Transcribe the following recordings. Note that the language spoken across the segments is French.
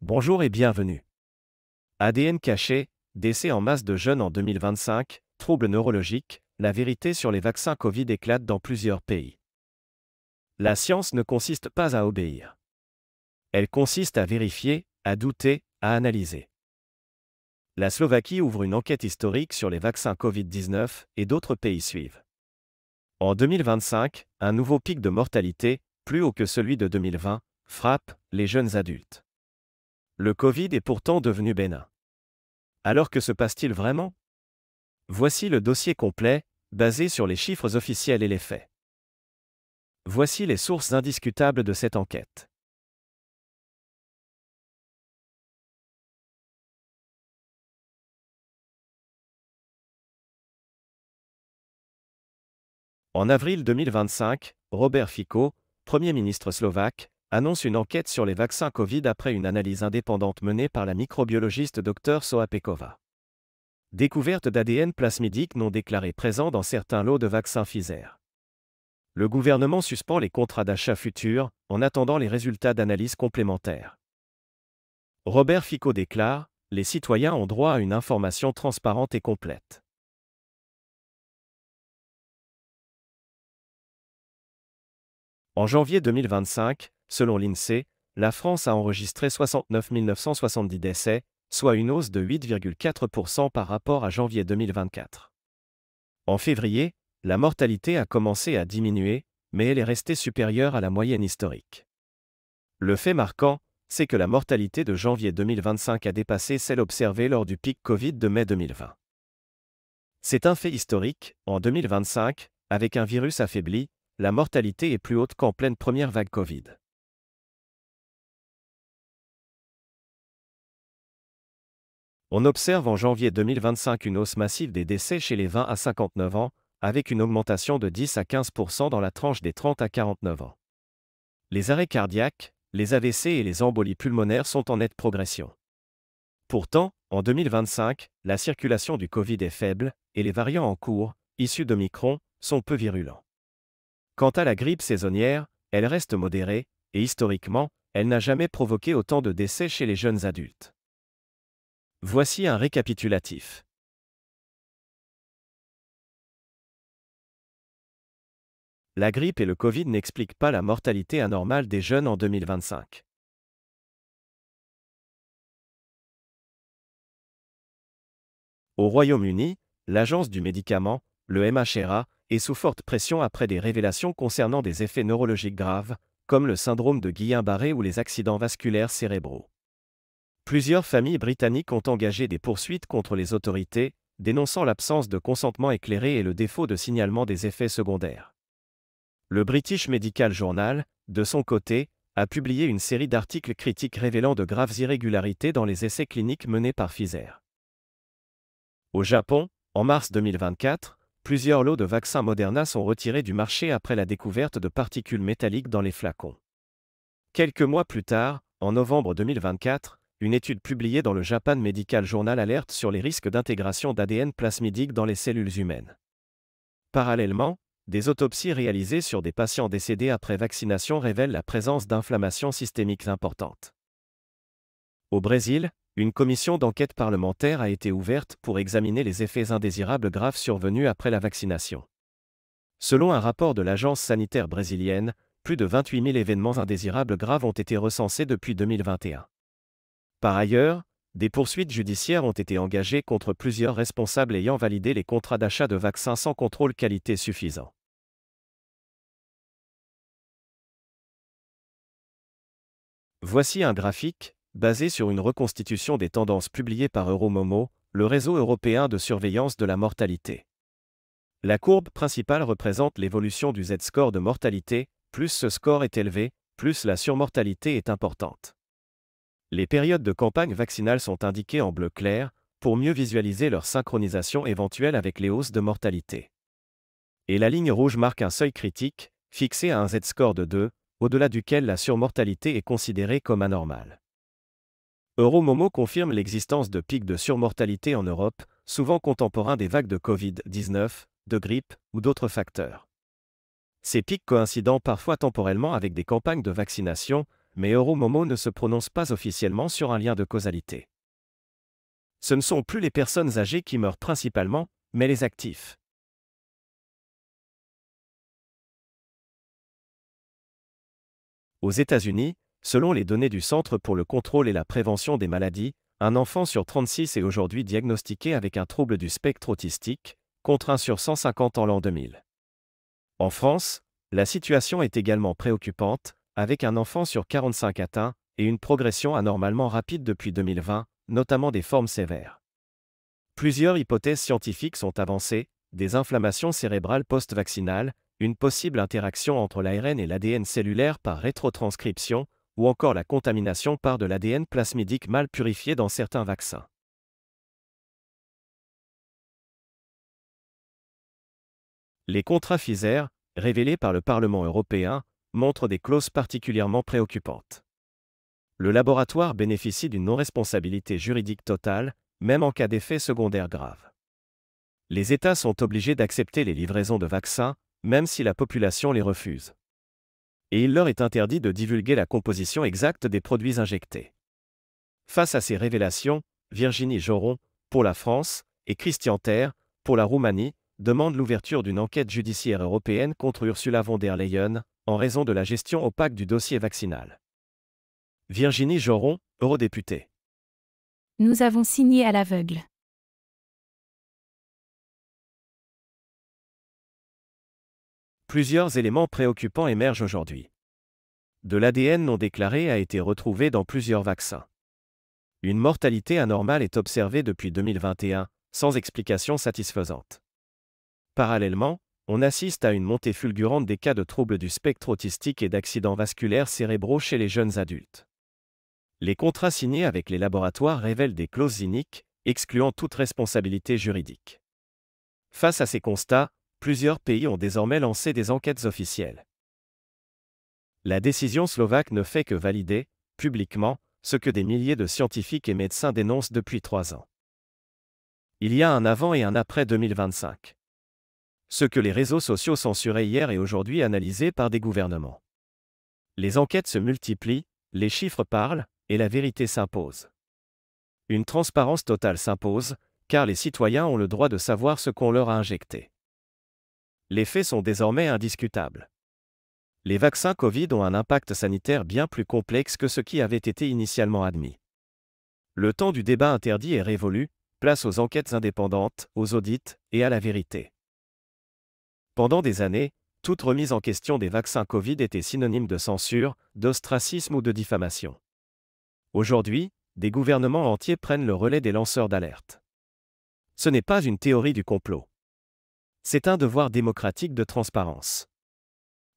Bonjour et bienvenue. ADN caché, décès en masse de jeunes en 2025, troubles neurologiques, la vérité sur les vaccins Covid éclate dans plusieurs pays. La science ne consiste pas à obéir. Elle consiste à vérifier, à douter, à analyser. La Slovaquie ouvre une enquête historique sur les vaccins Covid-19 et d'autres pays suivent. En 2025, un nouveau pic de mortalité, plus haut que celui de 2020, frappe les jeunes adultes. Le Covid est pourtant devenu bénin. Alors que se passe-t-il vraiment ? Voici le dossier complet, basé sur les chiffres officiels et les faits. Voici les sources indiscutables de cette enquête. En avril 2025, Robert Fico, Premier ministre slovaque, annonce une enquête sur les vaccins Covid après une analyse indépendante menée par la microbiologiste Dr Soa Pekova. Découverte d'ADN plasmidique non déclaré présent dans certains lots de vaccins Pfizer. Le gouvernement suspend les contrats d'achat futurs, en attendant les résultats d'analyses complémentaires. Robert Fico déclare : les citoyens ont droit à une information transparente et complète. En janvier 2025, selon l'INSEE, la France a enregistré 69 970 décès, soit une hausse de 8,4% par rapport à janvier 2024. En février, la mortalité a commencé à diminuer, mais elle est restée supérieure à la moyenne historique. Le fait marquant, c'est que la mortalité de janvier 2025 a dépassé celle observée lors du pic Covid de mai 2020. C'est un fait historique, en 2025, avec un virus affaibli, la mortalité est plus haute qu'en pleine première vague Covid. On observe en janvier 2025 une hausse massive des décès chez les 20 à 59 ans, avec une augmentation de 10 à 15% dans la tranche des 30 à 49 ans. Les arrêts cardiaques, les AVC et les embolies pulmonaires sont en nette progression. Pourtant, en 2025, la circulation du Covid est faible, et les variants en cours, issus d'Omicron, sont peu virulents. Quant à la grippe saisonnière, elle reste modérée, et historiquement, elle n'a jamais provoqué autant de décès chez les jeunes adultes. Voici un récapitulatif. La grippe et le Covid n'expliquent pas la mortalité anormale des jeunes en 2025. Au Royaume-Uni, l'Agence du médicament, le MHRA, est sous forte pression après des révélations concernant des effets neurologiques graves, comme le syndrome de Guillain-Barré ou les accidents vasculaires cérébraux. Plusieurs familles britanniques ont engagé des poursuites contre les autorités, dénonçant l'absence de consentement éclairé et le défaut de signalement des effets secondaires. Le British Medical Journal, de son côté, a publié une série d'articles critiques révélant de graves irrégularités dans les essais cliniques menés par Pfizer. Au Japon, en mars 2024, plusieurs lots de vaccins Moderna sont retirés du marché après la découverte de particules métalliques dans les flacons. Quelques mois plus tard, en novembre 2024, une étude publiée dans le Japan Medical Journal alerte sur les risques d'intégration d'ADN plasmidique dans les cellules humaines. Parallèlement, des autopsies réalisées sur des patients décédés après vaccination révèlent la présence d'inflammations systémiques importantes. Au Brésil, une commission d'enquête parlementaire a été ouverte pour examiner les effets indésirables graves survenus après la vaccination. Selon un rapport de l'agence sanitaire brésilienne, plus de 28 000 événements indésirables graves ont été recensés depuis 2021. Par ailleurs, des poursuites judiciaires ont été engagées contre plusieurs responsables ayant validé les contrats d'achat de vaccins sans contrôle qualité suffisant. Voici un graphique, basé sur une reconstitution des tendances publiées par Euromomo, le réseau européen de surveillance de la mortalité. La courbe principale représente l'évolution du Z-score de mortalité, plus ce score est élevé, plus la surmortalité est importante. Les périodes de campagne vaccinale sont indiquées en bleu clair, pour mieux visualiser leur synchronisation éventuelle avec les hausses de mortalité. Et la ligne rouge marque un seuil critique, fixé à un Z-score de 2, au-delà duquel la surmortalité est considérée comme anormale. Euromomo confirme l'existence de pics de surmortalité en Europe, souvent contemporains des vagues de Covid-19, de grippe ou d'autres facteurs. Ces pics coïncidant parfois temporellement avec des campagnes de vaccination, mais Euromomo ne se prononce pas officiellement sur un lien de causalité. Ce ne sont plus les personnes âgées qui meurent principalement, mais les actifs. Aux États-Unis, selon les données du Centre pour le contrôle et la prévention des maladies, un enfant sur 36 est aujourd'hui diagnostiqué avec un trouble du spectre autistique, contre 1 sur 150 en l'an 2000. En France, la situation est également préoccupante, avec un enfant sur 45 atteint, et une progression anormalement rapide depuis 2020, notamment des formes sévères. Plusieurs hypothèses scientifiques sont avancées, des inflammations cérébrales post-vaccinales, une possible interaction entre l'ARN et l'ADN cellulaire par rétrotranscription, ou encore la contamination par de l'ADN plasmidique mal purifié dans certains vaccins. Les contrats Pfizer, révélés par le Parlement européen, montrent des clauses particulièrement préoccupantes. Le laboratoire bénéficie d'une non-responsabilité juridique totale, même en cas d'effets secondaires graves. Les États sont obligés d'accepter les livraisons de vaccins, même si la population les refuse. Et il leur est interdit de divulguer la composition exacte des produits injectés. Face à ces révélations, Virginie Joron, pour la France, et Christian Terre, pour la Roumanie, demandent l'ouverture d'une enquête judiciaire européenne contre Ursula von der Leyen, en raison de la gestion opaque du dossier vaccinal. Virginie Joron, eurodéputée. Nous avons signé à l'aveugle. Plusieurs éléments préoccupants émergent aujourd'hui. De l'ADN non déclaré a été retrouvé dans plusieurs vaccins. Une mortalité anormale est observée depuis 2021, sans explication satisfaisante. Parallèlement, on assiste à une montée fulgurante des cas de troubles du spectre autistique et d'accidents vasculaires cérébraux chez les jeunes adultes. Les contrats signés avec les laboratoires révèlent des clauses iniques, excluant toute responsabilité juridique. Face à ces constats, plusieurs pays ont désormais lancé des enquêtes officielles. La décision slovaque ne fait que valider, publiquement, ce que des milliers de scientifiques et médecins dénoncent depuis 3 ans. Il y a un avant et un après 2025. Ce que les réseaux sociaux censuraient hier est aujourd'hui analysé par des gouvernements. Les enquêtes se multiplient, les chiffres parlent, et la vérité s'impose. Une transparence totale s'impose, car les citoyens ont le droit de savoir ce qu'on leur a injecté. Les faits sont désormais indiscutables. Les vaccins Covid ont un impact sanitaire bien plus complexe que ce qui avait été initialement admis. Le temps du débat interdit est révolu, place aux enquêtes indépendantes, aux audits et à la vérité. Pendant des années, toute remise en question des vaccins Covid était synonyme de censure, d'ostracisme ou de diffamation. Aujourd'hui, des gouvernements entiers prennent le relais des lanceurs d'alerte. Ce n'est pas une théorie du complot. C'est un devoir démocratique de transparence.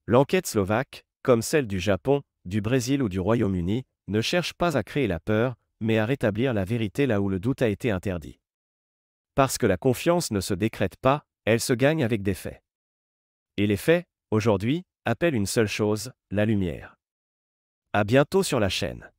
L'enquête slovaque, comme celle du Japon, du Brésil ou du Royaume-Uni, ne cherche pas à créer la peur, mais à rétablir la vérité là où le doute a été interdit. Parce que la confiance ne se décrète pas, elle se gagne avec des faits. Et les faits, aujourd'hui, appellent une seule chose, la lumière. À bientôt sur la chaîne.